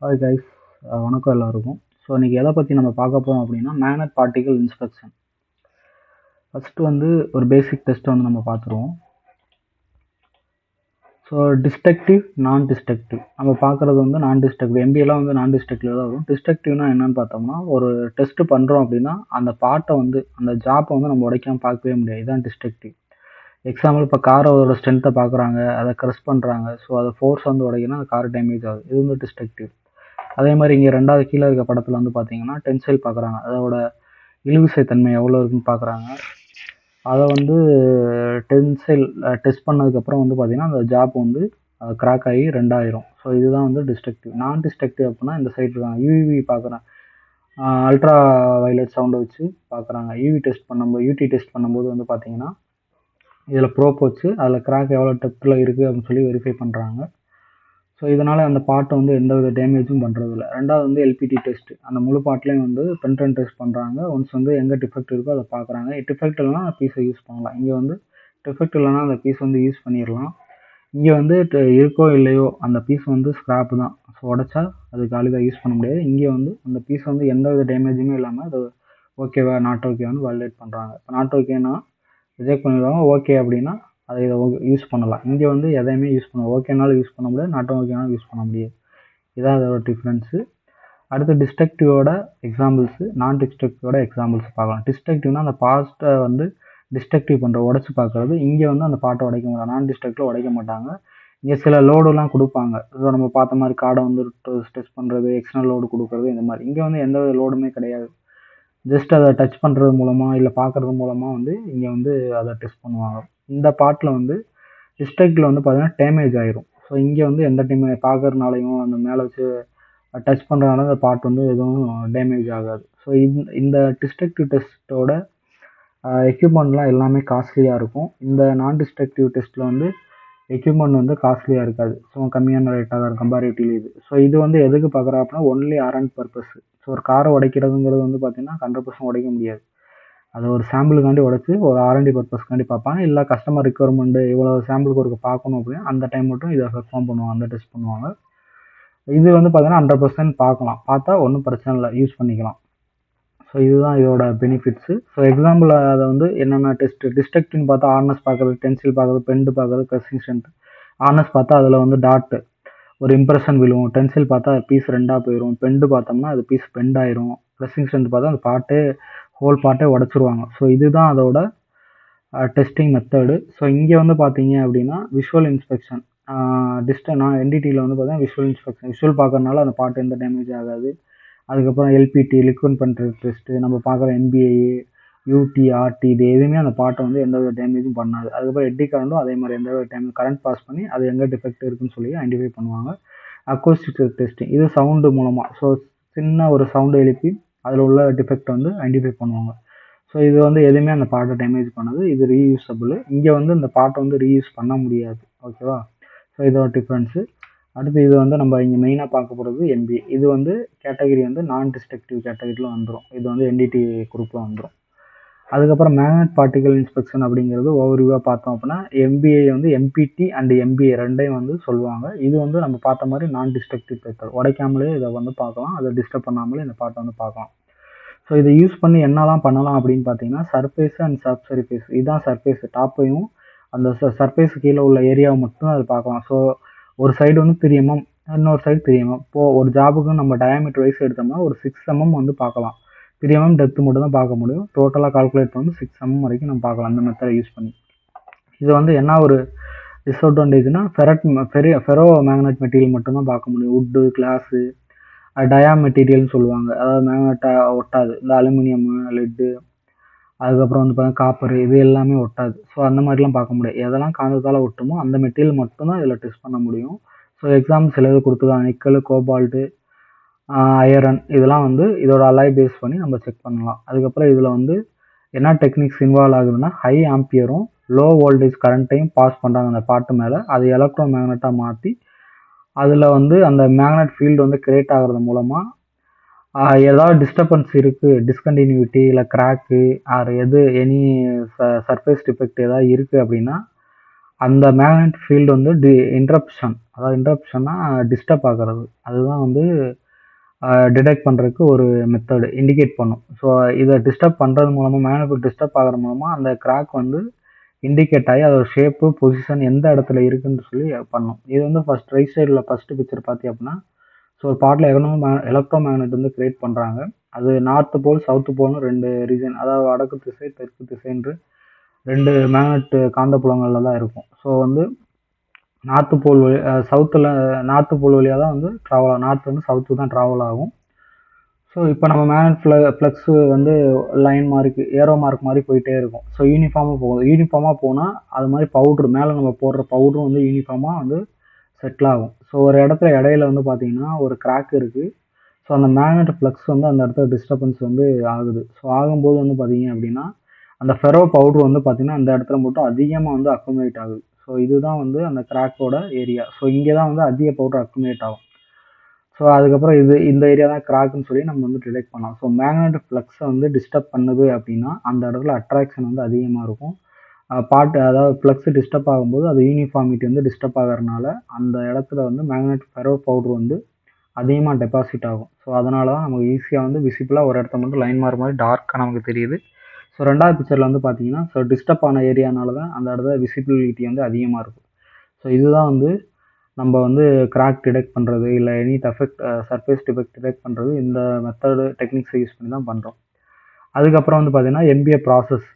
Hi guys, வணக்கம் எல்லாருக்கும். So இன்றைக்கி எதை பற்றி நம்ம பார்க்க போகிறோம் அப்படின்னா மேக்னட் பார்ட்டிகல் இன்ஸ்பெக்ஷன். ஃபஸ்ட்டு வந்து ஒரு பேசிக் டெஸ்ட் வந்து நம்ம பார்த்துருவோம். ஸோ டிஸ்ட்ரக்டிவ், நான் டிஸ்ட்ரக்டிவ் நம்ம பார்க்குறது வந்து நான் டிஸ்ட்ரக்டிவ். எம்பிஏலாம் வந்து நான் டிஸ்ட்ரக்டிவ் தான் வரும். டிஸ்ட்ரக்டிவ்னா என்னன்னு பார்த்தோம்னா, ஒரு டெஸ்ட் பண்ணுறோம் அப்படின்னா அந்த பார்ட்டை வந்து அந்த ஜாப்பை வந்து நம்ம உடைக்காமல் பார்க்கவே முடியாது. இதுதான் டிஸ்ட்ரக்டிவ். எக்ஸாம்பிள் இப்போ காரோட ஸ்ட்ரென்த்தை பார்க்குறாங்க, அதை க்ரஷ் பண்ணுறாங்க. ஸோ அதை ஃபோர்ஸ் வந்து உடைக்கணும், அந்த கார் டேமேஜ் ஆகுது. இது வந்து டிஸ்ட்ரக்டிவ். அதே மாதிரி இங்கே ரெண்டாவது கீழே இருக்க படத்தில் வந்து பார்த்தீங்கன்னா டென்சைல் பார்க்குறாங்க, அதோட இழுவிசை தன்மை எவ்வளோ இருக்குன்னு பார்க்குறாங்க. அதை வந்து டென்சைல் டெஸ்ட் பண்ணதுக்கப்புறம் வந்து பார்த்தீங்கன்னா அந்த ஜாப் வந்து கிராக் ஆகி 2 ஸோ இதுதான் வந்து டிஸ்ட்ரக்டிவ். நான் டிஸ்ட்ரக்டிவ் அப்படின்னா இந்த சைடு இருக்காங்க, யூவி பார்க்குறேன், அல்ட்ரா வயலட் சவுண்டை வச்சு பார்க்குறாங்க. யூவி டெஸ்ட் பண்ணும்போது, யூடி டெஸ்ட் பண்ணும்போது வந்து பார்த்தீங்கன்னா இதில் ப்ரோப் வச்சு அதில் கிராக் எவ்வளோ டெப்த்தில் இருக்குது அப்படின்னு சொல்லி வெரிஃபை பண்ணுறாங்க. ஸோ இதனால் அந்த பார்ட்டை வந்து எந்த வித டேமேஜும் பண்ணுறதில்ல. ரெண்டாவது வந்து எல்பிடி டெஸ்ட், அந்த முழு பார்ட்லேயும் வந்து பென்ட்ரைன் டெஸ்ட் பண்ணுறாங்க. ஒன்ஸ் வந்து எங்கே டிஃபெக்ட் இருக்கோ அதை பார்க்குறாங்க. டிஃபெக்ட் இல்லைனா அந்த பீஸை யூஸ் பண்ணலாம். இங்கே வந்து டிஃபெக்ட் இல்லைனா அந்த பீஸ் வந்து யூஸ் பண்ணிடலாம். இங்கே வந்து இருக்கோ இல்லையோ அந்த பீஸ் வந்து ஸ்க்ராப் தான். ஸோ உடச்சா அது காலிதாக யூஸ் பண்ண முடியாது. இங்கே வந்து அந்த பீஸ் வந்து எந்த வித டேமேஜுமே இல்லாமல் அது ஓகேவா நாட் ஓகேவான்னு வேலிடேட் பண்ணுறாங்க. இப்போ நாட் ஓகேனா ரிஜெக்ட் பண்ணிடுவாங்க, ஓகே அப்படின்னா அதை இதை யூஸ் பண்ணலாம். இங்கே வந்து எதையுமே யூஸ் பண்ண, ஓகேனாலும் யூஸ் பண்ண முடியாது, நாட் ஓகேனாலும் யூஸ் பண்ண முடியாது. இதான் அதோட டிஃப்ரென்ஸு. அடுத்து டிஸ்ட்ரக்டிவோட எக்ஸாம்பிள்ஸு, நான் டிஸ்ட்ரக்டிவோட எக்ஸாம்பிள்ஸ் பார்க்கலாம். டிஸ்ட்ரக்டிவ்னா அந்த பார்ட்டை வந்து டிஸ்ட்ரக்டிவ் பண்ணுற, உடச்சி பார்க்குறது. இங்கே வந்து அந்த பார்ட்டை உடைக்க மாட்டாங்க, நான் டிஸ்ட்ரக்டிவில் உடைக்க மாட்டாங்க. இங்கே சில லோடுலாம் கொடுப்பாங்க. ஸோ நம்ம பார்த்த மாதிரி கார்டை வந்து டெஸ்ட் பண்ணுறது, எக்ஸ்டர்னல் லோடு கொடுக்குறது, இந்த மாதிரி. இங்கே வந்து எந்த லோடுமே கிடையாது. ஜஸ்ட் அதை டச் பண்ணுறது மூலமாக இல்லை பார்க்குறது மூலமாக வந்து இங்கே வந்து அதை டெஸ்ட் பண்ணுவாங்க. இந்த பார்ட்டில் வந்து டிஸ்ட்ரக்டில் வந்து பார்த்தீங்கன்னா டேமேஜ் ஆயிரும். ஸோ இங்கே வந்து எந்த பார்க்கறதுனாலையும் அந்த மேலே வச்சு டச் பண்ணுறதுனால அந்த பார்ட் வந்து எதுவும் டேமேஜ் ஆகாது. ஸோ இந்த டிஸ்ட்ரக்டிவ் டெஸ்ட்டோட எக்யூப்மெண்ட்லாம் எல்லாமே காஸ்ட்லியாக இருக்கும். இந்த நான் டிஸ்ட்ரக்டிவ் டெஸ்ட்டில் வந்து எக்யூப்மெண்ட் வந்து காஸ்ட்லியாக இருக்காது. ஸோ கம்மியான ரேட்டாக தான் இருக்கும் கம்பேரிட்டிவ்லி இது. ஸோ இது வந்து எதுக்கு பார்க்குறோம் அப்படின்னா ஒன்லி ஆர்&டி பர்பஸ். ஸோ ஒரு காரை உடைக்கிறதுங்கிறது வந்து பார்த்தீங்கன்னா 100% உடைக்க முடியாது. அது ஒரு சாம்பிளுக்காண்டி உடச்சி ஒரு ஆர்&டி பர்பஸ்க்காண்டி பார்ப்பாங்க. இல்லை கஸ்டமர் ரிக்குவயர்மெண்ட்டு இவ்வளோ சாம்பிளுக்கு ஒரு பார்க்கணும் அப்படின்னா அந்த டைம் மட்டும் இதை பெர்ஃபார்ம் பண்ணுவாங்க, அந்த டெஸ்ட் பண்ணுவாங்க. இது வந்து பார்த்தீங்கன்னா 100% பார்க்கலாம், பார்த்தா ஒன்றும் பிரச்சனை இல்லை, யூஸ் பண்ணிக்கலாம். ஸோ இதுதான் இதோட பெனிஃபிட்ஸு. ஸோ எக்ஸாம்பிள் அதை வந்து என்னென்ன டிஸ்ட்ரக்டிவ்னு பார்த்தா ஆர்னஸ் பார்க்குறது, டென்சில் பார்க்குறது, பெண்டு பார்க்குறது, ப்ரெஸ்ஸிங் ஸ்ட்ரென்த். ஆர்னஸ் பார்த்தா அதில் வந்து டாட்டு ஒரு இம்ப்ரெஷன் விழுவும், டென்சில் பார்த்தா பீஸ் 2 போயிடும், பெண்டு பார்த்தோம்னா அது பீஸ் பெண்ட் ஆயிரும், ப்ரெஸ்ஸிங் ஸ்ட்ரென்த் பார்த்தா அந்த பார்ட்டே ஹோல் பார்ட்டே உடச்சிருவாங்க. ஸோ இதுதான் அதோட டெஸ்டிங் மெத்தடு. ஸோ இங்கே வந்து பார்த்தீங்க அப்படின்னா விஷுவல் இன்ஸ்பெக்ஷன், நான் என்டிடியில் வந்து பார்த்தீங்கன்னா விஷுவல் இன்ஸ்பெக்ஷன், விஷுவல் பார்க்கறதுனால அந்த பார்ட் எந்த டேமேஜ் ஆகாது. அதுக்கப்புறம் எல்பிடி லிக்விட் பண்ணுற டெஸ்ட்டு, நம்ம பார்க்குற என்பிஏ, யூடி, ஆர்டி, இது எதுவுமே அந்த பார்ட்டை வந்து எந்த வித டேமேஜும் பண்ணாது. அதுக்கப்புறம் எட்டி கரண்டும் அதே மாதிரி எந்த வித கரண்ட் பாஸ் பண்ணி அது எங்கே டிஃபெக்ட் இருக்குன்னு சொல்லி ஐடென்டிஃபை பண்ணுவாங்க. அக்கோஸ்டிக் டெஸ்டிங், இது சவுண்டு மூலமாக, ஸோ சின்ன ஒரு சவுண்டு எழுப்பி அதில் உள்ள டிஃபெக்ட் வந்து ஐடென்டிஃபை பண்ணுவாங்க. ஸோ இது வந்து எதுவுமே அந்த பார்ட்டை டேமேஜ் பண்ணாது, இது ரீயூஸபிள். இங்கே வந்து இந்த பார்ட்டை வந்து ரீயூஸ் பண்ண முடியாது. ஓகேவா? ஸோ இதோட டிஃப்ரென்ஸு. அடுத்து இது வந்து நம்ம இங்கே மெயினாக பார்க்க போகிறது எம்பிஏ. இது வந்து கேட்டகரி வந்து நான் டிஸ்ட்ரக்டிவ் கேட்டகரியில் வந்துடும். இது வந்து என்டிடி குரூப்பில் வந்துடும். அதுக்கப்புறம் மேக்னட் பார்ட்டிகல் இன்ஸ்பெக்ஷன் அப்படிங்கிறது ஓவர்வியூவாக பார்த்தோம் அப்படின்னா எம்பிஏ வந்து எம்பிடி அண்ட் எம்பிஏ ரெண்டையும் வந்து சொல்லுவாங்க. இது வந்து நம்ம பார்த்த மாதிரி நான் டிஸ்ட்ரக்டிவ் பேப்பர், உடைக்காமலே இதை வந்து பார்க்கலாம், அதை டிஸ்டர்ப் பண்ணாமலே இந்த பார்ட்டை வந்து பார்க்கலாம். ஸோ இதை யூஸ் பண்ணி என்னெல்லாம் பண்ணலாம் அப்படின்னு பார்த்தீங்கன்னா சர்ஃபேஸ் அண்ட் சப் சர்ஃபேஸ். இதுதான் சர்ஃபேஸ், டாப்பையும் அந்த சர்ஃபேஸ் கீழே உள்ள ஏரியாவை மட்டும் அது பார்க்கலாம். ஸோ ஒரு சைடு வந்து 3 mm, இன்னொரு சைடு 3 mm. இப்போது ஒரு ஜாபுக்கு நம்ம டயாமீட்டர் வைஸ் எடுத்தோம்னா ஒரு 6 mm வந்து பார்க்கலாம். 3 mm டெப்த்து மட்டும் தான் பார்க்க முடியும். டோட்டலாக கால்குலேட் பண்ணி 6 mm வரைக்கும் நம்ம பார்க்கலாம் அந்த மெத்தடை யூஸ் பண்ணி. இது வந்து என்ன ஒரு டிஸ்அட்வான்டேஜ்னா ஃபெரோ மேக்னட் மெட்டீரியல் மட்டும்தான் பார்க்க முடியும். வுட்டு, கிளாஸு, டயா மெட்டீரியல்னு சொல்லுவாங்க, அதாவது மேக்னெட்டாக ஒட்டாது. இந்த அலுமினியமு, லெட்டு, அதுக்கப்புறம் வந்து பார்த்தீங்கன்னா காப்பர், இது எல்லாமே ஒட்டாது. ஸோ அந்த மாதிரிலாம் பார்க்க முடியாது. எதெல்லாம் காந்தத்தால் ஒட்டுமோ அந்த மெட்டீரியல் மட்டும்தான் இதில் டெஸ்ட் பண்ண முடியும். ஸோ எக்ஸாம்பிள் சில இது கொடுத்துருக்காங்க, நிக்கல், கோபால்ட்டு, அயரன், இதெல்லாம் வந்து இதோட அலாய் பேஸ் பண்ணி நம்ம செக் பண்ணலாம். அதுக்கப்புறம் இதில் வந்து என்ன டெக்னிக்ஸ் இன்வால்வ் ஆகுதுன்னா ஹை ஆம்பியரும் லோ வோல்டேஜ் கரண்ட்டையும் பாஸ் பண்ணுறாங்க அந்த பார்ட்டு மேலே. அது எலக்ட்ரோ மேக்னெட்டாக மாற்றி அதில் வந்து அந்த மேக்னெட் ஃபீல்டு வந்து கிரியேட் ஆகிறது மூலமாக ஏதாவது டிஸ்டர்பன்ஸ் இருக்குது, டிஸ்கண்டினியூட்டி இல்லை crack or any surface defect ஏதாவது இருக்குது அப்படின்னா அந்த மேக்னெட் ஃபீல்டு வந்து இன்டரப்ஷன், அதாவது இன்டரப்ஷன்னா டிஸ்டர்ப் ஆகிறது, அதுதான் வந்து டிடெக்ட் பண்ணுறதுக்கு ஒரு மெத்தடு இண்டிகேட் பண்ணும். ஸோ இதை டிஸ்டர்ப் பண்ணுறது மூலமாக, மேக்னெட் ஃபீல்டு டிஸ்டர்ப் ஆகிறது மூலமாக அந்த கிராக் வந்து இண்டிகேட் ஆகி அதோட ஷேப்பு, பொசிஷன் எந்த இடத்துல இருக்குன்னு சொல்லி பண்ணும். இது வந்து ரைட் சைடில் ஃபஸ்ட்டு பிக்சர் பார்த்தி அப்படின்னா, ஸோ ஒரு பாட்டில் எலக்ட்ரோ மேக்னெட் வந்து கிரியேட் பண்ணுறாங்க. அது நார்த்து போல், சவுத்து போல்னு 2 ரீஜன், அதாவது வடக்கு திசை, தெற்கு திசைன்று 2 மேக்னெட் காந்தப்புலங்களில் தான் இருக்கும். ஸோ வந்து நார்த்து போல் வழி சவுத்தில் நார்த்து போல் வழியாக தான் வந்து ட்ராவல் ஆகும். நார்த்து வந்து சவுத்து தான் ட்ராவல் ஆகும். ஸோ இப்போ நம்ம மேக்னெட் ஃப்ளக்ஸு வந்து லைன் மார்க், ஏரோ மார்க் மாதிரி போயிட்டே இருக்கும். ஸோ யூனிஃபார்மாக போகுது. யூனிஃபார்மாக போனால் அது மாதிரி பவுட்ரு மேலே நம்ம போடுற பவுட்ரும் வந்து யூனிஃபார்மாக வந்து செட்டில் ஆகும். ஸோ ஒரு இடத்துல இடையில வந்து பார்த்தீங்கன்னா ஒரு கிராக் இருக்குது. ஸோ அந்த மேக்னெட் ஃப்ளக்ஸ் வந்து அந்த இடத்துல டிஸ்டர்பன்ஸ் வந்து ஆகுது. ஸோ ஆகும்போது வந்து பார்த்தீங்க அப்படின்னா அந்த ஃபெரோ பவுட்ரு வந்து பார்த்தீங்கன்னா அந்த இடத்துல மட்டும் அதிகமாக வந்து அக்குமுலேட் ஆகுது. ஸோ இதுதான் வந்து அந்த கிராக்கோட ஏரியா. ஸோ இங்கே தான் வந்து அதிக பவுட்ரு அக்குமுலேட் ஆகும். ஸோ அதுக்கப்புறம் இந்த ஏரியா தான் கிராக்குன்னு சொல்லி நம்ம வந்து டிடெக்ட் பண்ணலாம். ஸோ மேக்னெட் ஃப்ளக்ஸை வந்து டிஸ்டர்ப் பண்ணுது அப்படின்னா அந்த இடத்துல அட்ராக்ஷன் வந்து அதிகமாக இருக்கும். அதாவது ஃப்ளக்ஸ் டிஸ்டர்ப் ஆகும்போது அது யூனிஃபார்மிட்டி வந்து டிஸ்டர்ப் ஆகிறதுனால அந்த இடத்துல வந்து மேக்னெட் ஃபெரோ பவுட்ரு வந்து அதிகமாக டெபாசிட் ஆகும். ஸோ அதனால தான் நமக்கு ஈஸியாக வந்து விசிபிளாக ஒரு இடத்த மட்டும் லைன் மார்க் மாதிரி டார்க்காக நமக்கு தெரியுது. ஸோ 2வது பிக்சரில் வந்து பார்த்தீங்கன்னா, ஸோ டிஸ்டர்ப் ஆன ஏரியானால தான் அந்த இடத்துல விசிபிலிட்டி வந்து அதிகமாக இருக்கும். ஸோ இதுதான் வந்து நம்ம வந்து கிராக் டிடெக்ட் பண்ணுறது, இல்லை எனி சர்ஃபேஸ் டிஃபெக்ட் டிடெக்ட் பண்ணுறது இந்த மெத்தடு டெக்னிக்ஸை யூஸ் பண்ணி தான் பண்ணுறோம். அதுக்கப்புறம் வந்து பார்த்தீங்கன்னா எம்பிஏ ப்ராசஸ்.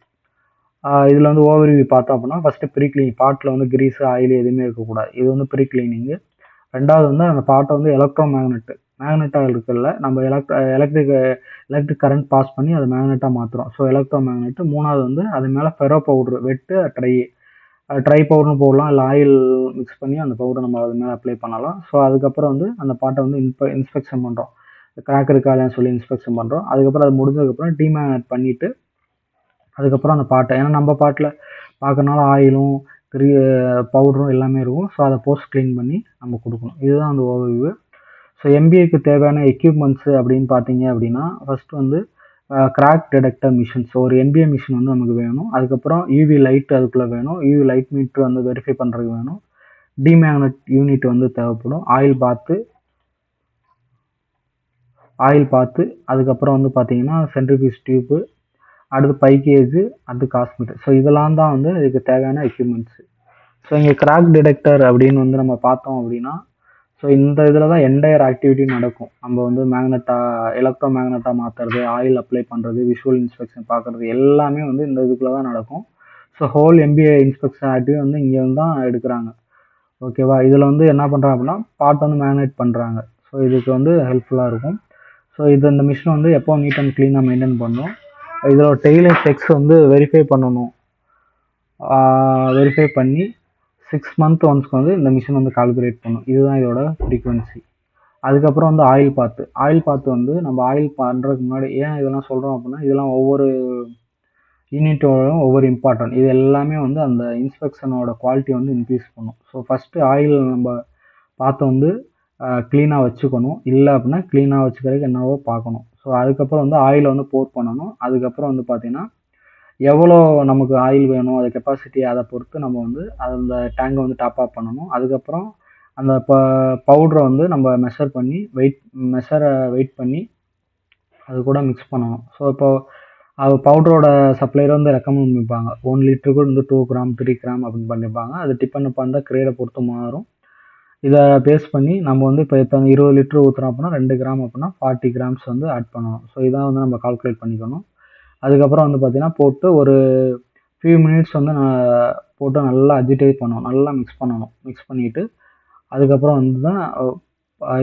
இதில் வந்து ஓவர்வியூ பார்த்தோம் அப்படின்னா, ஃபஸ்ட்டு ப்ரீ கிளீனிங், பாட்டில் வந்து கிரீஸு, ஆயில் எதுவுமே இருக்கக்கூடாது. இது வந்து ப்ரீ கிளீனிங்கு. 2வது வந்து அந்த பாட்டை வந்து எலக்ட்ரோ மேக்னெட்டாக இருக்குல்ல, நம்ம எலக்ட்ரிக் கரண்ட் பாஸ் பண்ணி அதை மேக்னெட்டாக மாற்றுறோம். So electromagnet. 3வது வந்து அது மேலே ஃபெரோ பவுட்ரு, வெட்டு ட்ரை பவுடர்னு போடலாம், இல்லை ஆயில் மிக்ஸ் பண்ணி அந்த பவுடரை நம்ம அது மேலே அப்ளை பண்ணலாம். ஸோ அதுக்கப்புறம் வந்து அந்த பாட்டை வந்து இன்ஸ்பெக்ஷன் பண்ணுறோம். கிராக் இருக்கா இல்லைன்னு சொல்லி இன்ஸ்பெக்ஷன் பண்ணுறோம். அதுக்கப்புறம் அது முடிஞ்சதுக்கப்புறம் டிமேக்னெட் பண்ணிவிட்டு அதுக்கப்புறம் அந்த பாட்டை, ஏன்னா நம்ம பாட்டில் பார்க்கறனால ஆயிலும் பவுடரும் எல்லாமே இருக்கும். ஸோ அதை போஸ்ட் க்ளீன் பண்ணி நம்ம கொடுக்கணும். இதுதான் அந்த ஓவர்வியூ. ஸோ எம்பிஏக்கு தேவையான எக்யூப்மெண்ட்ஸு அப்படின்னு பார்த்தீங்க அப்படின்னா, ஃபஸ்ட்டு வந்து கிராக் டிடெக்டர் மிஷின். ஸோ ஒரு எம்பிஏ மிஷின் வந்து நமக்கு வேணும். அதுக்கப்புறம் யூவி லைட் அதுக்குள்ளே வேணும். யூவி லைட் மீட்ரு வந்து வெரிஃபை பண்ணுறதுக்கு வேணும். டிமேக்னெட் யூனிட் வந்து தேவைப்படும். ஆயில் பாத்து, அதுக்கப்புறம் வந்து பார்த்தீங்கன்னா சென்ட்ரிஃபியூஜ் டியூப்பு, அடுத்து பைக்கேஜு, அடுத்து காஸ்மீட்டர். ஸோ இதெல்லாம் தான் வந்து இதுக்கு தேவையான எக்யூப்மெண்ட்ஸு. ஸோ இங்கே கிராக் டிடெக்டர் அப்படின்னு வந்து நம்ம பார்த்தோம் அப்படின்னா, ஸோ இந்த இதில் தான் என்டையர் ஆக்டிவிட்டி நடக்கும். நம்ம வந்து எலக்ட்ரோ மேக்னெட்டாக மாற்றுறது, ஆயில் அப்ளை பண்ணுறது, விஷுவல் இன்ஸ்பெக்ஷன் பார்க்குறது எல்லாமே வந்து இந்த இதுக்குள்ளே தான் நடக்கும். So whole MBA inspection activity வந்து இங்கே வந்து தான் எடுக்கிறாங்க. ஓகேவா? இதில் வந்து என்ன பண்ணுறாங்க அப்படின்னா, பார்ட் வந்து மேக்னெட் பண்ணுறாங்க. ஸோ இதுக்கு வந்து ஹெல்ப்ஃபுல்லாக இருக்கும். ஸோ இந்த மிஷின் வந்து எப்போ நீட் அண்ட் க்ளீனாக மெயின்டைன் பண்ணணும். இதோட டெய்லர் செக்ஸ் வந்து வெரிஃபை பண்ணணும். வெரிஃபை பண்ணி 6 மந்த் ஒன்ஸ்க்கு வந்து இந்த மிஷின் வந்து கால்குலேட் பண்ணும். இதுதான் இதோட ஃப்ரீக்வன்சி. அதுக்கப்புறம் வந்து ஆயில் பாத்து வந்து நம்ம ஆயில் பண்ணுறதுக்கு முன்னாடி ஏன் இதெல்லாம் சொல்கிறோம் அப்படின்னா, இதெல்லாம் ஒவ்வொரு யூனிட்டோட ஒவ்வொரு இம்பார்ட்டன்ட். இது எல்லாமே வந்து அந்த இன்ஸ்பெக்ஷனோட குவாலிட்டி வந்து இன்க்ரீஸ் பண்ணும். ஸோ ஃபஸ்ட்டு ஆயில் நம்ம பார்த்து வந்து க்ளீனாக வச்சுக்கணும். இல்லை அப்படின்னா க்ளீனாக வச்சுக்கிறதுக்கு என்னவோ பார்க்கணும். ஸோ அதுக்கப்புறம் வந்து ஆயிலை வந்து போர் பண்ணணும். அதுக்கப்புறம் வந்து பார்த்தீங்கன்னா எவ்வளோ நமக்கு ஆயில் வேணும், அது கெப்பாசிட்டி, அதை பொறுத்து நம்ம வந்து அந்த டேங்கை வந்து டாப் அப் பண்ணணும். அதுக்கப்புறம் அந்த பவுடரை வந்து நம்ம வெயிட் பண்ணி அது கூட மிக்ஸ் பண்ணணும். ஸோ இப்போ அது பவுடரோட சப்ளையர் வந்து ரெக்கமெண்ட் பண்ணிப்பாங்க. 1 லிட்டருக்கு வந்து 2 கிராம் 3 கிராம் அப்படின்னு பண்ணிப்பாங்க. அது டிபெண்ட் பண்ண கிரேடை பொறுத்து மாறும். இதை பேஸ் பண்ணி நம்ம வந்து இப்போ 20 லிட்டர் ஊற்றுறோம் அப்படின்னா 2 கிராம் அப்படின்னா 40 கிராம்ஸ் வந்து ஆட் பண்ணணும். ஸோ இதான் வந்து நம்ம கால்குலேட் பண்ணிக்கணும். அதுக்கப்புறம் வந்து பார்த்தீங்கன்னா போட்டு ஒரு ஃபியூ மினிட்ஸ் வந்து போட்டு நல்லா அஜிடேட் பண்ணணும், நல்லா மிக்ஸ் பண்ணிவிட்டு அதுக்கப்புறம் வந்து தான்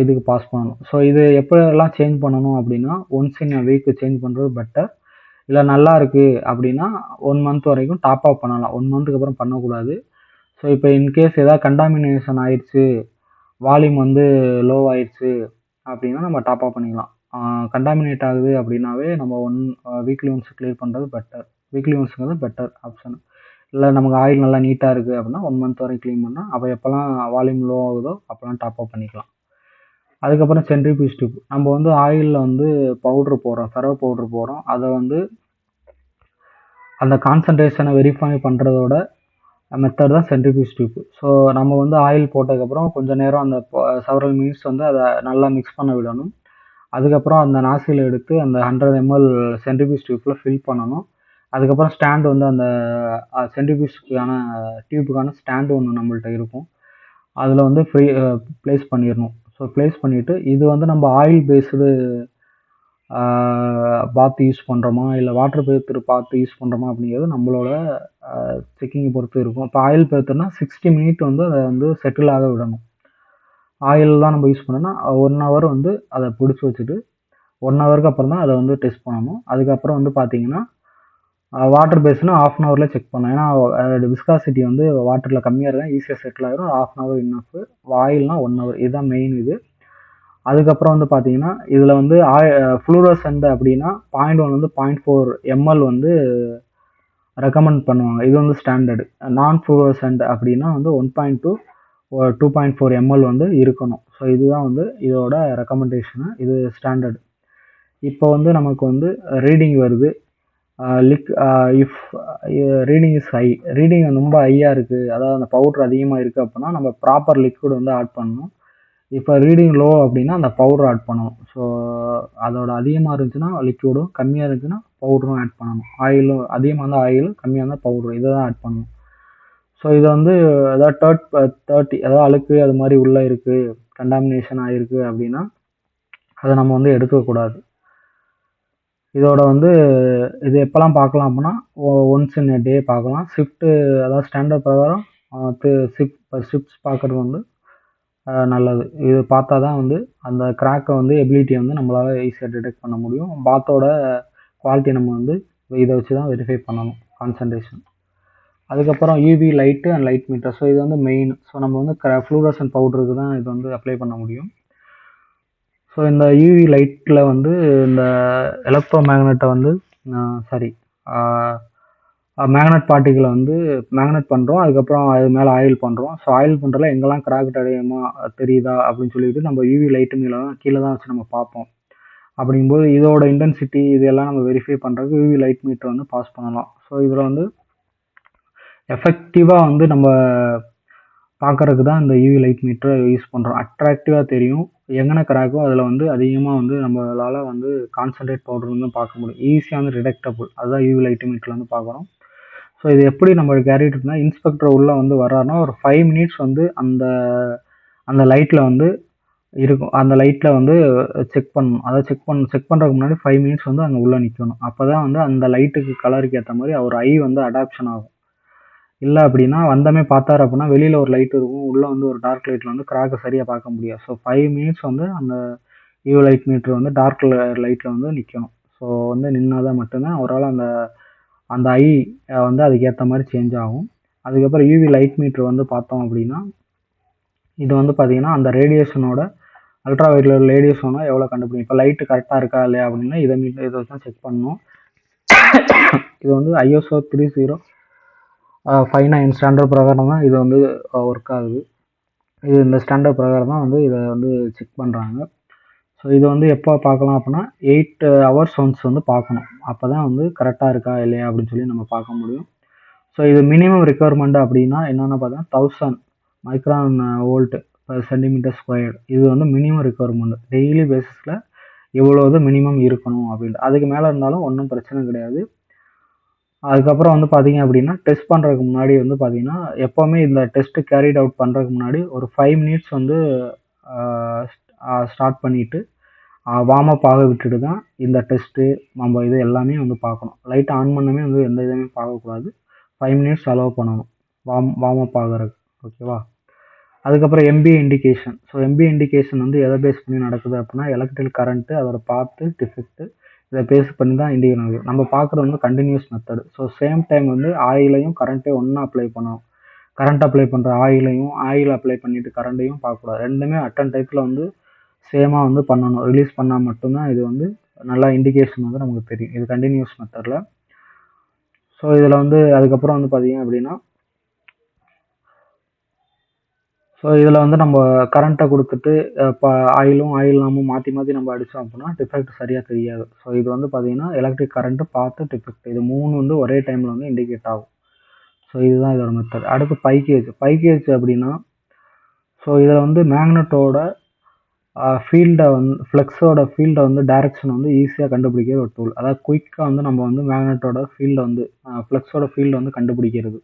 இதுக்கு பாஸ் பண்ணணும். ஸோ இது எப்போல்லாம் சேஞ்ச் பண்ணணும் அப்படின்னா, once in a week change பண்ணுறது பெட்டர். இல்லை நல்லா இருக்குது அப்படின்னா 1 மந்த் வரைக்கும் டாப் அப் பண்ணலாம். 1 மந்த்துக்கு அப்புறம் பண்ணக்கூடாது. ஸோ இப்போ இன்கேஸ் ஏதாவது கண்டாமினேஷன் ஆயிடுச்சு, வால்யூம் வந்து லோ ஆயிடுச்சு அப்படின்னா நம்ம டாப் அப் பண்ணிக்கலாம். கண்டாமினேட் ஆகுது அப்படின்னாவே நம்ம வீக்லி ஒன்ஸ் கிளியர் பண்ணுறது பெட்டர். வீக்லி ஒன்ஸுங்கிறது பெட்டர் ஆப்ஷன். இல்லை நமக்கு ஆயில் நல்லா நீட்டாக இருக்குது அப்படின்னா 1 மந்த் வரைக்கும் க்ளீன் பண்ணால், அப்போ எப்போல்லாம் வால்யூம் லோ ஆகுதோ அப்போல்லாம் டாப் அப் பண்ணிக்கலாம். அதுக்கப்புறம் சென்ட்ரிஃபியூஜ் டியூப். நம்ம வந்து ஆயிலில் வந்து ஃபெரோ பவுட்ரு போடுறோம். அதை வந்து அந்த கான்சன்ட்ரேஷனை வெரிஃபை பண்ணுறதோட மெத்தட் தான் சென்ட்ரிஃபியூஜ் டியூப். ஸோ நம்ம வந்து ஆயில் போட்டதுக்கப்புறம் கொஞ்சம் நேரம் அந்த செவரல் மினிட்ஸ் வந்து அதை நல்லா மிக்ஸ் பண்ண விடணும். அதுக்கப்புறம் அந்த நாசில் எடுத்து அந்த 100 ml சென்ட்ரிஃபியூஜ் டியூப்பில் ஃபில் பண்ணணும். அதுக்கப்புறம் ஸ்டாண்ட் வந்து அந்த சென்ட்ரிஃபியூஜ்க்கான டியூப்புக்கான ஸ்டாண்டு ஒன்று நம்மள்ட்ட இருக்கும். அதில் வந்து ப்ளேஸ் பண்ணிடணும். ஸோ ப்ளேஸ் பண்ணிவிட்டு இது வந்து நம்ம ஆயில் பேஸ்டு பாத் யூஸ் பண்ணுறோமா இல்லை வாட்டர் பேஸ்டு பாத் யூஸ் பண்ணுறோமா அப்படிங்கிறது நம்மளோட செக்கிங்கை பொறுத்து இருக்கும். இப்போ ஆயில் பேஸ்டுனா 60 மினிட் வந்து அதை வந்து செட்டில் ஆக விடணும். ஆயில் தான் நம்ம யூஸ் பண்ணோன்னா 1 hour வந்து அதை பிடிச்சி வச்சுட்டு 1 ஹவருக்கு அப்புறம் தான் அதை வந்து டெஸ்ட் பண்ணணும். அதுக்கப்புறம் வந்து பார்த்தீங்கன்னா வாட்டர் பேஸ்னா 1/2 hourல செக் பண்ணணும். ஏன்னா அதோட விஸ்காசிட்டி வந்து வாட்டரில் கம்மியாக இருந்தால் ஈஸியாக செட்டில் ஆகிடும். 1/2 hour இன்னஃப். ஆயில்னா 1 hour. இதுதான் மெயின் இது. அதுக்கப்புறம் வந்து பார்த்தீங்கன்னா இதில் வந்து ஃப்ளூரசன்ட் அப்படின்னா 0.1 வந்து 0.4 ml வந்து ரெக்கமெண்ட் பண்ணுவாங்க. இது வந்து ஸ்டாண்டர்டு. நான் ஃப்ளூரசன்ட் அப்படின்னா வந்து 1.2 2.4 ml வந்து இருக்கணும். ஸோ இதுதான் வந்து இதோட ரெக்கமெண்டேஷனு. இது ஸ்டாண்டர்டு. இப்போ வந்து நமக்கு வந்து ரீடிங் வருது. If reading is high, reading ரொம்ப ஹையாக இருக்குது, அதாவது அந்த பவுட்ரு அதிகமாக இருக்குது அப்படின்னா நம்ம ப்ராப்பர் லிக்விட் வந்து ஆட் பண்ணணும். இப்போ ரீடிங் லோ அப்படின்னா அந்த பவுடர் ஆட் பண்ணணும். ஸோ அதோட அதிகமாக இருந்துச்சுன்னா லிக்விடும், கம்மியாக இருந்துச்சுன்னா பவுடரும் ஆட் பண்ணணும். ஆயிலும் அதிகமாக இருந்தால் ஆயில், கம்மியாக இருந்தால் பவுடர், இதை தான் ஆட் பண்ணணும். ஸோ இதை வந்து ஏதாவது 30 அதாவது அழுக்கு அது மாதிரி உள்ளே இருக்குது, கண்டாமினேஷன் ஆகிருக்கு அப்படின்னா அதை நம்ம வந்து எடுக்கக்கூடாது. இதோட வந்து இது எப்போல்லாம் பார்க்கலாம் அப்படின்னா ஒன்ஸ் இன் டே பார்க்கலாம். ஷிஃப்ட்டு அதாவது ஸ்டாண்டர்ட் பிரகாரம் ஷிஃப்ட்ஸ் பார்க்குறது வந்து நல்லது. இது பார்த்தா தான் வந்து அந்த கிராக்கை வந்து எபிலிட்டியை வந்து நம்மளால் ஈஸியாக டிடெக்ட் பண்ண முடியும். பாத்தோட குவாலிட்டி நம்ம வந்து இதை வச்சு தான் வெரிஃபை பண்ணணும், கான்சன்ட்ரேஷன். அதுக்கப்புறம் UV light and light meter. So இது வந்து மெயின். ஸோ நம்ம வந்து ஃப்ளூரசன்ட் பவுடருக்கு தான் இது வந்து அப்ளை பண்ண முடியும். ஸோ இந்த யூவி லைட்டில் வந்து இந்த எலக்ட்ரோ மேக்னெட்டை வந்து மேக்னெட் பார்ட்டிகளை வந்து மேக்னெட் பண்ணுறோம். அதுக்கப்புறம் அது மேலே ஆயில் பண்ணுறோம். ஸோ ஆயில் பண்ணுறதுல எங்கெல்லாம் கிராக் அடையுமா தெரியுதா அப்படின்னு சொல்லிட்டு நம்ம யூவி லைட்டு மேலே தான் கீழே தான் வச்சு நம்ம பார்ப்போம். அப்படிங்கும்போது இதோட இன்டென்சிட்டி இதெல்லாம் நம்ம வெரிஃபை பண்ணுறதுக்கு யூவி லைட் மீட்டர் வந்து பாஸ் பண்ணலாம். ஸோ இதில் வந்து எஃபெக்டிவாக வந்து நம்ம பார்க்குறதுக்கு தான் இந்த யூவி லைட் மீட்டரை யூஸ் பண்ணுறோம். அட்ராக்டிவாக தெரியும். எங்கன கிராக்கோ அதில் வந்து அதிகமாக வந்து நம்மளால் வந்து கான்சன்ட்ரேட் பவுடர் வந்து பார்க்க முடியும். ஈஸியாக வந்து டிடெக்டபுள். அதுதான் யூவி லைட் மீட்டரில் வந்து பார்க்குறோம். ஸோ இது எப்படி நம்ம கேரிட்டு இருந்தால் இன்ஸ்பெக்டர் உள்ளே வந்து வர்றாருன்னா ஒரு 5 மினிட்ஸ் வந்து அந்த லைட்டில் வந்து இருக்கும். அந்த லைட்டில் வந்து செக் பண்ணணும். அதை செக் பண்ணுறதுக்கு முன்னாடி 5 மினிட்ஸ் வந்து அங்கே உள்ளே நிற்கணும். அப்போ தான் வந்து அந்த லைட்டுக்கு கலருக்கு ஏற்ற மாதிரி அவர் ஐ வந்து அடாப்ஷன் ஆகும். இல்லை அப்படின்னா வந்தமே பார்த்தாரு அப்படின்னா வெளியில் ஒரு லைட் இருக்கும், உள்ளே வந்து ஒரு டார்க் லைட்டில் வந்து கிராக்கை சரியாக பார்க்க முடியாது. ஸோ 5 மினிட்ஸ் வந்து அந்த யூவி லைட் மீட்டர் வந்து டார்க் லைட்டில் வந்து நிற்கணும். ஸோ வந்து நின்னாதான் மட்டும்தான் அவரால் அந்த ஐ வந்து அதுக்கேற்ற மாதிரி சேஞ்ச் ஆகும். அதுக்கப்புறம் யூவி லைட் மீட்டர் வந்து பார்த்தோம் அப்படின்னா இது வந்து பார்த்தீங்கன்னா அந்த ரேடியேஷனோட அல்ட்ரா வயலட் ரேடியேஷனோட எவ்வளோ கண்டுபிடிக்கும். இப்போ லைட்டு கரெக்டாக இருக்கா இல்லையா அப்படின்னா இதை வச்சு தான் செக் பண்ணணும். இது வந்து ISO 3059 ஸ்டாண்டர்ட் பிரகாரம் தான் இது வந்து ஒர்க் ஆகுது. இது இந்த ஸ்டாண்டர்ட் பிரகாரம் தான் வந்து இதை வந்து செக் பண்ணுறாங்க. ஸோ இது வந்து எப்போ பார்க்கலாம் அப்படின்னா 8 hours ஒன்ஸ் வந்து பார்க்கணும். அப்போ தான் வந்து கரெக்டாக இருக்கா இல்லையா அப்படின்னு சொல்லி நம்ம பார்க்க முடியும். ஸோ இது மினிமம் ரெக்குவயர்மெண்ட் அப்படின்னா என்னென்னு பார்த்தா 1000 micron volt per centimetre square. இது வந்து மினிமம் ரெக்குவயர்மெண்ட். டெய்லி பேசிஸில் இவ்வளோது மினிமம் இருக்கணும் அப்படின்ட்டு. அதுக்கு மேலே இருந்தாலும் ஒன்றும் பிரச்சனை கிடையாது. அதுக்கப்புறம் வந்து பார்த்தீங்க அப்படின்னா டெஸ்ட் பண்ணுறதுக்கு முன்னாடி வந்து பார்த்தீங்கன்னா எப்போவுமே இந்த டெஸ்ட்டு கேரிட் அவுட் பண்ணுறதுக்கு முன்னாடி ஒரு 5 மினிட்ஸ் வந்து ஸ்டார்ட் பண்ணிவிட்டு வார்ம் அப் ஆக விட்டுட்டு தான் இந்த டெஸ்ட்டு நம்ம இது எல்லாமே வந்து பார்க்கணும். லைட் ஆன் பண்ணவே வந்து எந்த இதுவுமே பார்க்கக்கூடாது. 5 மினிட்ஸ் அலோவ் பண்ணணும் வார்ம் அப் ஆகிறதுக்கு. ஓகேவா? அதுக்கப்புறம் MBA indication. So MBA indication வந்து எதை பேஸ் பண்ணி நடக்குது அப்படின்னா எலக்ட்ரிக்கல் கரண்ட்டு, அதோட பாத்து, டிஃபெக்ட்டு, இதை பேஸ் பண்ணி தான் இண்டிகேட் ஆகுது. நம்ம பார்க்குறது வந்து continuous method. So same time வந்து ஆயிலையும் கரண்ட்டையும் ஒன்றா அப்ளை பண்ணணும். கரண்ட் அப்ளை பண்ணுற ஆயில் அப்ளை பண்ணிவிட்டு கரண்ட்டையும் பார்க்கக்கூடாது. ரெண்டுமே அட்டன் டைத்தில் வந்து சேமாக வந்து பண்ணணும். ரிலீஸ் பண்ணால் மட்டும்தான் இது வந்து நல்லா இண்டிகேஷன் வந்து நமக்கு தெரியும். இது கண்டினியூஸ் மெத்தடில். ஸோ இதில் வந்து அதுக்கப்புறம் வந்து பார்த்தீங்க அப்படின்னா ஸோ இதில் வந்து நம்ம கரண்ட்டை கொடுத்துட்டு இப்போ ஆயில் இல்லாமல் மாற்றி நம்ம அடித்தோம் அப்படின்னா டிஃபெக்ட் சரியாக தெரியாது. ஸோ இது வந்து பார்த்தீங்கன்னா எலக்ட்ரிக் கரண்ட்டு பார்த்து டிஃபெக்ட் இது 3 வந்து ஒரே டைமில் வந்து இண்டிகேட் ஆகும். ஸோ இதுதான் இதோட மெத்தட். அடுத்து பைகேஜ் அப்படின்னா, ஸோ இதில் வந்து மேக்னெட்டோட ஃபீல்டை வந்து ஃப்ளெக்ஸோட ஃபீல்டை வந்து டைரக்ஷன் வந்து ஈஸியாக கண்டுபிடிக்கிற ஒரு டூல். அதாவது குயிக்காக வந்து நம்ம வந்து மேக்னெட்டோட ஃபீல்டை வந்து ஃப்ளெக்ஸோட ஃபீல்டை வந்து கண்டுபிடிக்கிறது.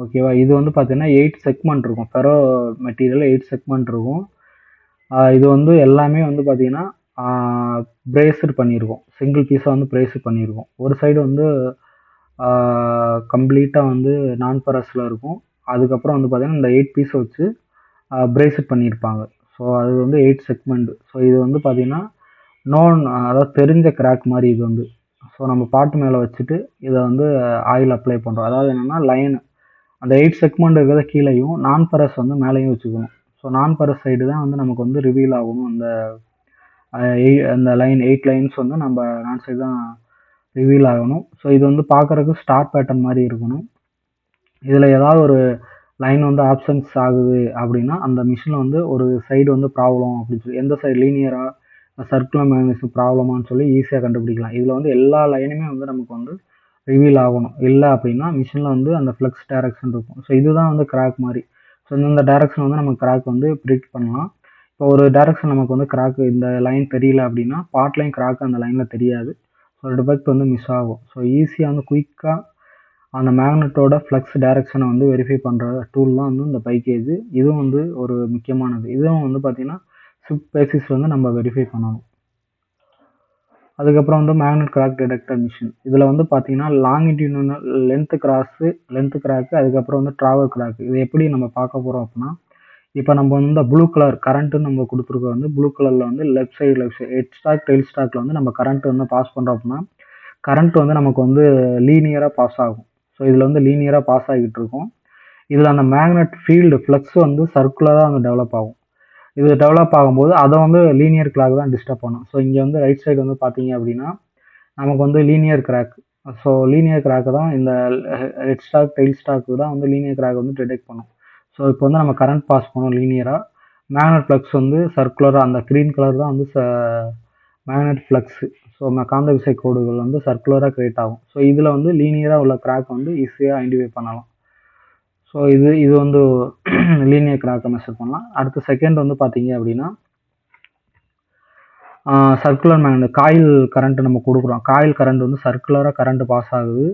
ஓகேவா? இது வந்து பார்த்தீங்கன்னா 8 செக்மெண்ட் இருக்கும். ஃபெரோ மெட்டீரியல் 8 செக்மெண்ட் இருக்கும். இது வந்து எல்லாமே வந்து பார்த்தீங்கன்னா பிரேஸ்டு பண்ணியிருக்கோம். சிங்கிள் பீஸாக வந்து பிரேஸ்டு பண்ணியிருக்கோம். ஒரு சைடு வந்து கம்ப்ளீட்டாக வந்து நான் ஃபெரஸில் இருக்கும். அதுக்கப்புறம் வந்து பார்த்தீங்கன்னா இந்த 8 பீஸை வச்சு பிரேஸ்டு பண்ணியிருப்பாங்க. ஸோ அது வந்து 8 செக்மெண்ட். ஸோ இது வந்து பார்த்தீங்கன்னா அதாவது தெரிஞ்ச கிராக் மாதிரி இது வந்து. ஸோ நம்ம பாட்டு மேலே வச்சுட்டு இதை வந்து ஆயில் அப்ளை பண்ணுறோம். அதாவது என்னென்னா லைன் அந்த 8 செக்மெண்ட் இருக்கிறத கீழேயும் நான் ஃபெரஸ் வந்து மேலேயும் வச்சுக்கணும். ஸோ நான் ஃபெரஸ் சைடு தான் வந்து நமக்கு வந்து ரிவீல் ஆகணும். அந்த லைன் 8 லைன்ஸ் வந்து நம்ம நான் சைடு தான் ரிவீல் ஆகணும். ஸோ இது வந்து பார்க்குறதுக்கு ஸ்டார் பேட்டர்ன் மாதிரி இருக்கணும். இதில் ஏதாவது ஒரு லைன் வந்து ஆப்சன்ஸ் ஆகுது அப்படின்னா அந்த மிஷினில் வந்து ஒரு சைடு வந்து ப்ராப்ளம் அப்படின்னு சொல்லி, எந்த சைடு லீனியராக சர்க்குலர் மேக்னடிசம் ப்ராப்ளமானு சொல்லி ஈஸியாக கண்டுபிடிக்கலாம். இதில் வந்து எல்லா லைனுமே வந்து நமக்கு வந்து ரிவீல் ஆகணும். இல்லை அப்படின்னா மிஷினில் வந்து அந்த ஃப்ளக்ஸ் டைரக்ஷன் இருக்கும். ஸோ இதுதான் வந்து கிராக் மாதிரி. ஸோ இந்த டைரக்ஷன் வந்து நம்ம கிராக் வந்து ப்ரிடிக்ட் பண்ணலாம். இப்போ ஒரு டைரக்ஷன் நமக்கு வந்து கிராக் இந்த லைன் தெரியல அப்படின்னா பார்ட்லையும் கிராக் அந்த லைனில் தெரியாது. ஸோ டிஃபெக்ட் வந்து மிஸ் ஆகும். ஸோ ஈஸியாக வந்து குயிக்காக அந்த மேக்னெட்டோட ஃப்ளக்ஸ் டைரக்ஷனை வந்து வெரிஃபை பண்ணுற டூல் தான் வந்து இந்த பைகேஜ். இதுவும் வந்து ஒரு முக்கியமானது. இதுவும் வந்து பார்த்தீங்கன்னா ஷிஃப்ட் பேசிஸ் வந்து நம்ம வெரிஃபை பண்ணணும். அதுக்கப்புறம் வந்து மேக்னெட் கிராக் டிடெக்டர் மிஷின். இதில் வந்து பார்த்தீங்கன்னா லாங்கிடியூனல் லென்த் கிராக்கு, அதுக்கப்புறம் வந்து ட்ராவல் கிராக். இது எப்படி நம்ம பார்க்க போகிறோம் அப்படின்னா, இப்போ நம்ம வந்து இந்த ப்ளூ கலர் கரண்ட்டுன்னு நம்ம கொடுத்துருக்க வந்து ப்ளூ கலரில் வந்து லெஃப்ட் சைடு ஹெட் ஸ்டாக் டெயில் ஸ்டாக்கில் வந்து நம்ம கரண்ட் வந்து பாஸ் பண்ணுறோம் அப்படின்னா கரண்ட் வந்து நமக்கு வந்து லீனியராக பாஸ் ஆகும். ஸோ இதில் வந்து லீனியராக பாஸ் ஆகிட்டு இருக்கும். இதில் அந்த மேக்னெட் ஃபீல்டு ஃப்ளக்ஸ் வந்து சர்க்குலராக வந்து டெவலப் ஆகும். இது டெவலப் ஆகும்போது அதை வந்து லீனியர் கிராக் தான் டிஸ்டர்ப் பண்ணும். ஸோ இங்கே வந்து ரைட் சைடு வந்து பார்த்தீங்க அப்படின்னா நமக்கு வந்து linear crack. So linear crack தான் இந்த ஹெட் ஸ்டாக் டெயில் ஸ்டாக்கு தான் வந்து லீனியர் கிராக் வந்து டிடெக்ட் பண்ணும். ஸோ இப்போ வந்து நம்ம கரண்ட் பாஸ் பண்ணோம் லீனியராக. மேக்னெட் ஃப்ளக்ஸ் வந்து சர்க்குலராக அந்த க்ரீன் கலர் தான் வந்து மேக்னெட் ஃப்ளக்ஸு. ஸோ காந்த விசை கோடுகள் வந்து சர்க்குலராக கிரியேட் ஆகும். ஸோ இதில் வந்து லீனியராக உள்ள கிராக் வந்து ஈஸியாக ஐடென்டிஃபை பண்ணலாம். ஸோ இது வந்து லீனியர் கிராக்கை மெஷர் பண்ணலாம். அடுத்த செகண்ட் வந்து பார்த்தீங்க அப்படின்னா சர்க்குலர் மேக்னெட் காயில் கரண்ட் நம்ம கொடுக்குறோம். காயில் கரண்ட் வந்து சர்க்குலராக கரண்ட் பாஸ் ஆகுது.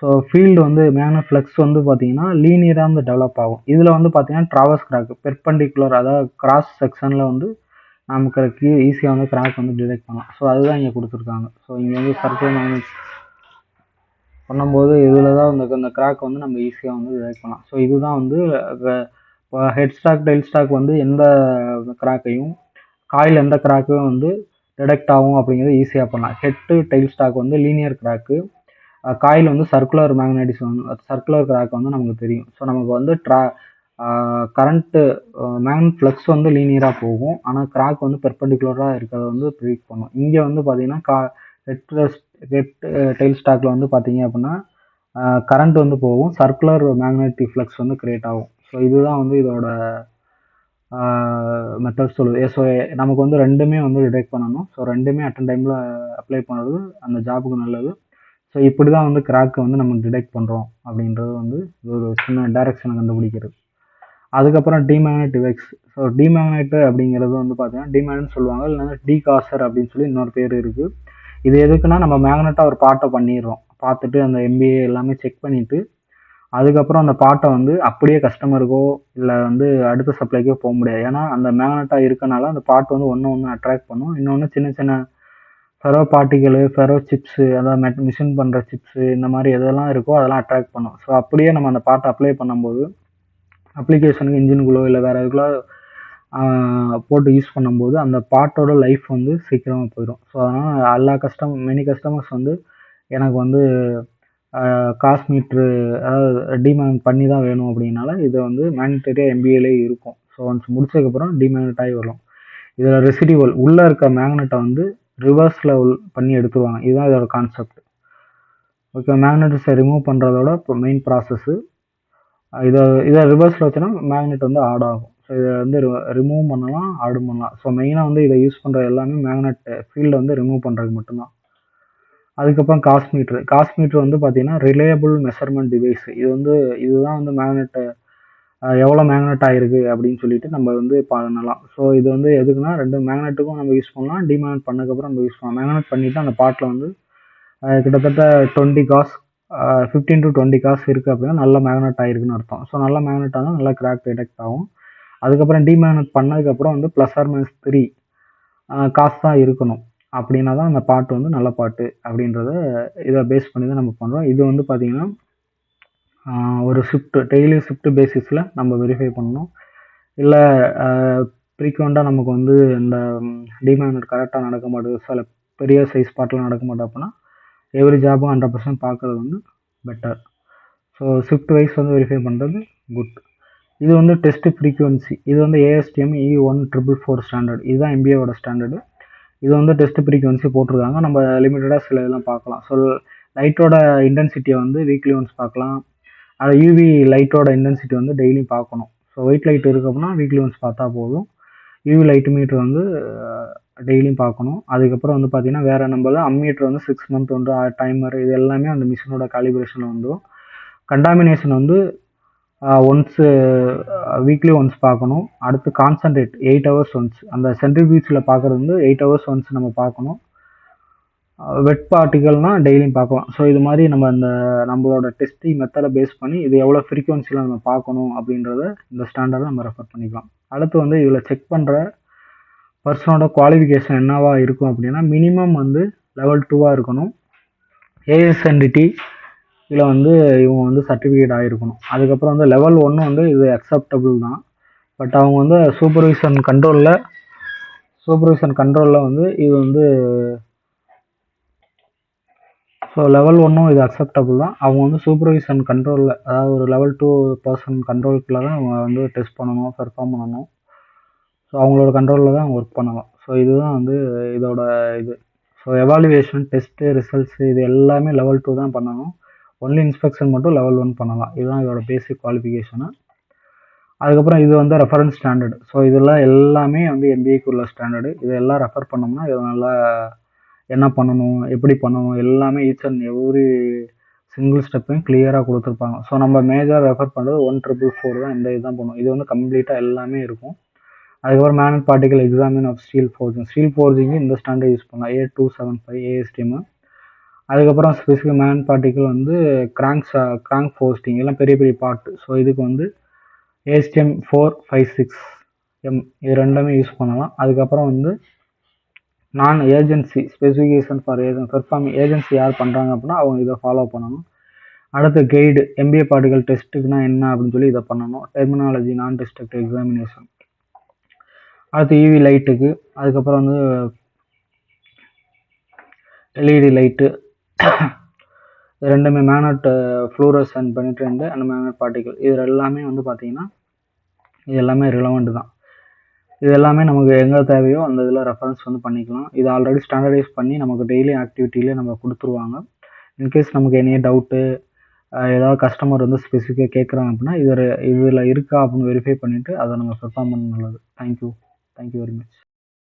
ஸோ ஃபீல்டு வந்து மேக்னெட் ஃப்ளக்ஸ் வந்து பார்த்தீங்கன்னா லீனியராக வந்து டெவலப் ஆகும். இதில் வந்து பார்த்தீங்கன்னா ட்ராவர்ஸ் கிராக் பெர்பெண்டிகுலர், அதாவது கிராஸ் செக்ஷனில் வந்து நமக்கு ஈஸியாக வந்து கிராக் வந்து டிடெக்ட் பண்ணலாம். ஸோ அதுதான் இங்கே கொடுத்துருக்காங்க. ஸோ இங்கே வந்து சர்க்குலர் மேக்னெட் பண்ணும்போது இதில் தான் இந்த கிராக் வந்து நம்ம ஈஸியாக வந்து டிடெக்ட் பண்ணலாம். ஸோ இதுதான் வந்து ஹெட் ஸ்டாக் டெயில் ஸ்டாக் வந்து எந்த கிராக்கையும் காயில் எந்த கிராக்கும் வந்து டிடெக்ட் ஆகும் அப்படிங்கிறது ஈஸியாக பண்ணலாம். ஹெட்டு டெயில் ஸ்டாக் வந்து லீனியர் கிராக்கு, காயில் வந்து சர்க்குலர் மேக்னடிசம் சர்க்குலர் கிராக் வந்து நமக்கு தெரியும். ஸோ நமக்கு வந்து கரண்ட்டு மேக்னெட் ஃப்ளக்ஸ் வந்து லீனியராக போகும். ஆனால் கிராக் வந்து பெர்பெண்டிகுலராக இருக்கிறத வந்து ப்ரிடிக்ட் பண்ணும். இங்கே வந்து பார்த்தீங்கன்னா ஹெட் டெயில் ஸ்டாக்கில் வந்து பார்த்தீங்க அப்படின்னா கரண்ட் வந்து போகும், சர்க்குலர் மேக்னெட்டிக் ஃப்ளக்ஸ் வந்து கிரியேட் ஆகும். ஸோ இதுதான் வந்து இதோட மெத்தட் சொல்லுது. ஸோ நமக்கு வந்து ரெண்டுமே வந்து டிடெக்ட் பண்ணணும். ஸோ ரெண்டுமே அட்டன் டைமில் அப்ளை பண்ணுறது அந்த ஜாபுக்கு நல்லது. ஸோ இப்படி தான் வந்து கிராக்கை வந்து நம்ம டிடெக்ட் பண்ணுறோம் அப்படின்றது வந்து ஒரு சின்ன டைரக்ஷனை கண்டுபிடிக்கிறது. அதுக்கப்புறம் டிமேக்னெட் டிவைஸ். ஸோ டிமேக்னெட் அப்படிங்கிறது வந்து பார்த்தீங்கன்னா டிமேக்னெட் சொல்லுவாங்க, இல்லைன்னா டிகாசர் அப்படின்னு சொல்லி இன்னொரு பேர் இருக்குது. இது எதுக்குன்னா நம்ம மேக்னெட்டாக ஒரு பார்ட்டை பண்ணிடுறோம், பார்த்துட்டு அந்த எம்பிஏ எல்லாமே செக் பண்ணிவிட்டு அதுக்கப்புறம் அந்த பார்ட்டை வந்து அப்படியே கஸ்டமருக்கோ இல்லை வந்து அடுத்த சப்ளைக்கோ போக முடியாது. ஏன்னா அந்த மேக்னெட்டாக இருக்கனால அந்த பார்ட் வந்து ஒன்று அட்ராக்ட் பண்ணும். இன்னொன்று சின்ன சின்ன ஃபெரோ பார்ட்டிகளு, ஃபெரோ சிப்ஸு, அதாவது மிஷின் பண்ணுற சிப்ஸு, இந்த மாதிரி எதெல்லாம் இருக்கோ அதெல்லாம் அட்ராக்ட் பண்ணும். ஸோ அப்படியே நம்ம அந்த பார்ட்டை அப்ளை பண்ணும்போது அப்ளிகேஷனுக்கு இன்ஜினுக்குள்ளோ இல்லை வேறு எதுக்குள்ளோ போட்டு யூஸ் பண்ணும்போது அந்த பார்ட்டோட லைஃப் வந்து சீக்கிரமாக போயிடும். ஸோ அதனால் மெனி கஸ்டமர்ஸ் வந்து எனக்கு வந்து காஸ்ட் மீட்ரு, அதாவது டிமேக்னெட் பண்ணி தான் வேணும் அப்படின்னால இதை வந்து மேக்னெட்டரியாக எம்பிஏலே இருக்கும். ஸோ ஒன்ஸ் முடிச்சதுக்கப்புறம் டிமேக்னெட் ஆகி வரும். இதில் ரெசிடிவல் உள்ளே இருக்க மேக்னெட்டை வந்து ரிவர்ஸில் பண்ணி எடுத்துருவாங்க. இதுதான் இதோட கான்செப்ட். ஓகே, மேக்னெட்டிஸை ரிமூவ் பண்ணுறதோட இப்போ மெயின் ப்ராசஸ்ஸு. இதை ரிவர்ஸில் வச்சோன்னா மேக்னெட் வந்து ஆட் ஆகும். ஸோ இதை வந்து ரிமூவ் பண்ணலாம், ஆடும் பண்ணலாம். ஸோ மெயினாக வந்து இதை யூஸ் பண்ணுற எல்லாமே மேக்னெட் ஃபீல்டை வந்து ரிமூவ் பண்ணுறதுக்கு மட்டும்தான். அதுக்கப்புறம் காஸ்மீட்டர் வந்து பார்த்தீங்கன்னா ரிலையபிள் மெஷர்மெண்ட் டிவைஸ். இதுதான் வந்து மேக்னெட் எவ்வளோ மேக்னெட் ஆயிருக்கு அப்படின்னு சொல்லிட்டு நம்ம வந்து பண்ணலாம். ஸோ இது வந்து எதுக்குன்னா 2 மேக்னெட்டுக்கும் நம்ம யூஸ் பண்ணலாம். டிமேக்னெட் பண்ணதுக்கப்புறம் நம்ம யூஸ் பண்ணலாம். மேக்னெட் பண்ணிவிட்டு அந்த பார்ட்டில் வந்து கிட்டத்தட்ட 20 காஸ் 15 to 20 காஸ் இருக்குது அப்படின்னா நல்ல மேக்னெட் ஆகிருக்குன்னு அர்த்தம். ஸோ நல்ல மேக்னெட் ஆனால் நல்லா கிராக் டிடெக்ட் ஆகும். அதுக்கப்புறம் டிமேக்னெட் பண்ணதுக்கப்புறம் வந்து +or-3 காசு தான் இருக்கணும். அப்படின்னா தான் அந்த பாட்டு வந்து நல்ல பாட்டு அப்படின்றத இதை பேஸ் பண்ணி தான் நம்ம பண்ணுறோம். இது வந்து பார்த்திங்கன்னா ஒரு டெய்லி ஷிஃப்ட் பேசிஸில் நம்ம வெரிஃபை பண்ணணும். இல்லை ஃப்ரீக்வெண்ட்டாக நமக்கு வந்து இந்த டிமேக்னெட் கரெக்டாக நடக்க மாட்டேங்குது, சில பெரிய சைஸ் பாட்டெலாம் நடக்க மாட்டேன் அப்படின்னா எவ்ரி ஜாபும் 100% பார்க்குறது வந்து பெட்டர். ஸோ ஷிஃப்ட் வைஸ் வந்து வெரிஃபை பண்ணுறது குட். இது வந்து டெஸ்ட் ஃப்ரீக்வன்சி. இது வந்து ASTM E1444 ஸ்டாண்டர்ட். இதுதான் MBAவோட ஸ்டாண்டர்டு. இது வந்து டெஸ்ட் ஃப்ரீக்வன்சி போட்டிருக்காங்க. நம்ம லிமிட்டடாக சில இதெல்லாம் பார்க்கலாம். ஸோ லைட்டோட இன்டென்சிட்டியை வந்து வீக்லி ஒன்ஸ் பார்க்கலாம். அது UV லைட்டோட இன்டென்சிட்டி வந்து டெய்லியும் பார்க்கணும். ஸோ ஒயிட் லைட் இருக்கு அப்படின்னா வீக்லி ஒன்ஸ் பார்த்தா போதும். UV லைட் மீட்டர் வந்து டெய்லியும் பார்க்கணும். அதுக்கப்புறம் வந்து பார்த்தீங்கன்னா வேறு நம்ம அம்மீட்டர் வந்து 6 மந்த் வந்து டைமர் இது எல்லாமே அந்த மிஷினோட காலிபிரேஷனில் வந்துடும். கண்டாமினேஷன் வந்து வீக்லி ஒன்ஸ் பார்க்கணும். அடுத்து கான்சன்ட்ரேட் 8 ஹவர்ஸ் ஒன்ஸ். அந்த சென்ட்ரிபியூஜில் பார்க்குறது வந்து 8 ஹவர்ஸ் ஒன்ஸ் நம்ம பார்க்கணும். வெட் பார்ட்டிகல்னால் டெய்லியும் பார்க்கலாம். ஸோ இது மாதிரி நம்மளோட டெஸ்டிங் மெத்தடை பேஸ் பண்ணி இது எவ்வளோ ஃப்ரீக்வன்சியில் நம்ம பார்க்கணும் அப்படின்றத இந்த ஸ்டாண்டர்டை நம்ம ரெஃபர் பண்ணிக்கலாம். அடுத்து வந்து இதில் செக் பண்ணுற பர்சனோட குவாலிஃபிகேஷன் என்னவா இருக்கும் அப்படின்னா மினிமம் வந்து லெவல் 2 இருக்கணும். ASNDT இதில் வந்து இவங்க வந்து சர்டிஃபிகேட் ஆகிருக்கணும். அதுக்கப்புறம் வந்து லெவல் 1 வந்து இது அக்செப்டபுள் தான். பட் அவங்க வந்து சூப்பர்விஷன் கண்ட்ரோலில் வந்து இது வந்து ஸோ லெவல் 1 இது அக்செப்டபுள் தான். அவங்க வந்து சூப்பர்விஷன் கண்ட்ரோலில், அதாவது ஒரு லெவல் 2 பர்சன் கண்ட்ரோலுக்குள்ள தான் அவங்க வந்து டெஸ்ட் பண்ணணும், பெர்ஃபார்ம் பண்ணணும். ஸோ அவங்களோட கண்ட்ரோலில் தான் அவங்க ஒர்க் பண்ணலாம். ஸோ இதுதான் வந்து இதோட இது. ஸோ எவாலுவேஷன், டெஸ்ட்டு, ரிசல்ட்ஸு இது எல்லாமே லெவல் 2 தான் பண்ணணும். ஒன்லி இன்ஸ்பெக்ஷன் மட்டும் லெவல் 1 பண்ணலாம். இதுதான் இதோட பேசிக் குவாலிஃபிகேஷனு. அதுக்கப்புறம் இது வந்து ரெஃபரன்ஸ் ஸ்டாண்டர்டு. ஸோ இதெல்லாம் எல்லாமே வந்து MBAக்கு உள்ள ஸ்டாண்டர்டு. இதெல்லாம் ரெஃபர் பண்ணோம்னா இது நல்லா என்ன பண்ணணும், எப்படி பண்ணணும் எல்லாமே ஈச் அண்ட் எவ்ரி சிங்கிள் ஸ்டெப்பையும் கிளியராக கொடுத்துருப்பாங்க. ஸோ நம்ம மேஜர் ரெஃபர் பண்ணுறது 1444 தான். இந்த இதுதான் பண்ணுவோம். இது வந்து கம்ப்ளீட்டாக எல்லாமே இருக்கும். அதுக்கப்புறம் magnet particle examine of steel forging இந்த ஸ்டாண்டர்ட் யூஸ் பண்ணலாம். A275 ASTM. அதுக்கப்புறம் ஸ்பெசிஃபிக் மேக்னெட் பார்ட்டிகல் வந்து கிராங்க் ஃபோஸ்டிங் எல்லாம் பெரிய பெரிய பார்ட்டு. ஸோ இதுக்கு வந்து ASTM 456M இது ரெண்டுமே யூஸ் பண்ணலாம். அதுக்கப்புறம் வந்து நான் agency specification for performing agency யார் பண்ணுறாங்க அப்படின்னா அவங்க இதை ஃபாலோ பண்ணணும். அடுத்து கைடு MBA பார்ட்டிகல் டெஸ்ட்டுக்குனா என்ன அப்படின்னு சொல்லி இதை பண்ணணும். டெர்மினாலஜி, நான் டிஸ்ட்ரக்டிவ் எக்ஸாமினேஷன். அடுத்து EV லைட்டுக்கு, அதுக்கப்புறம் வந்து LED லைட்டு ரெண்டுமே magnet fluorescent penetrant and magnet particle இது எல்லாமே வந்து பார்த்தீங்கன்னா இது எல்லாமே ரிலவெண்ட் தான். இது எல்லாமே நமக்கு எங்கே தேவையோ அந்த இதில் ரெஃபரன்ஸ் வந்து பண்ணிக்கலாம். இது ஆல்ரெடி ஸ்டாண்டர்டைஸ் பண்ணி நமக்கு டெய்லி ஆக்டிவிட்டியிலே நம்ம கொடுத்துருவாங்க. இன்கேஸ் நமக்கு எனி டவுட்டு ஏதாவது கஸ்டமர் வந்து ஸ்பெசிஃபிக்காக கேட்குறாங்க அப்படின்னா இதில் இருக்கா அப்படின்னு வெரிஃபை பண்ணிவிட்டு அதை நம்ம பெர்ஃபார்ம் பண்ண நல்லது. Thank you very much.